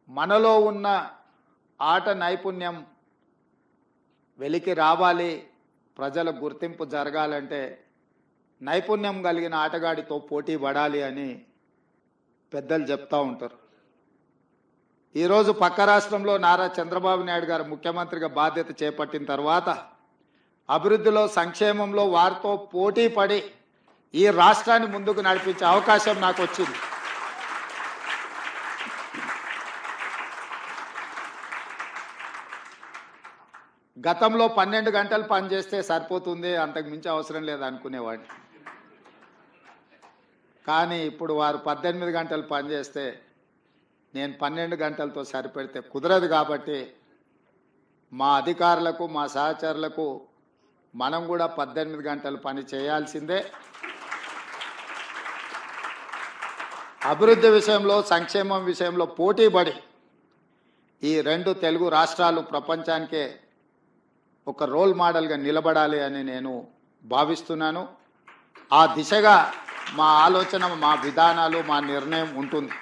మనలో ఉన్న ఆట నైపుణ్యం వెలికి రావాలి, ప్రజల గుర్తింపు జరగాలంటే నైపుణ్యం కలిగిన ఆటగాడితో పోటీ పడాలి అని పెద్దలు చెప్తా ఉంటారు. ఈరోజు పక్క రాష్ట్రంలో నారా చంద్రబాబు నాయుడు గారు ముఖ్యమంత్రిగా బాధ్యత చేపట్టిన తర్వాత అభివృద్ధిలో, సంక్షేమంలో వారితో పోటీ పడి ఈ రాష్ట్రాన్ని ముందుకు నడిపించే అవకాశం నాకు వచ్చింది. గతంలో 12 గంటలు పనిచేస్తే సరిపోతుంది, అంతకు మించి అవసరం లేదు అనుకునేవాడిని. కానీ ఇప్పుడు వారు 18 గంటలు పనిచేస్తే నేను 12 గంటలతో సరిపెడితే కుదరదు. కాబట్టి మా అధికారులకు, మా సహచరులకు మనం కూడా 18 గంటలు పని చేయాల్సిందే. అభివృద్ధి విషయంలో, సంక్షేమం విషయంలో పోటీపడి ఈ 2 తెలుగు రాష్ట్రాలు ప్రపంచానికే ఒక రోల్ మోడల్గా నిలబడాలి అని నేను భావిస్తున్నాను. ఆ దిశగా మా ఆలోచన, మా విధానాలు, మా నిర్ణయం ఉంటుంది.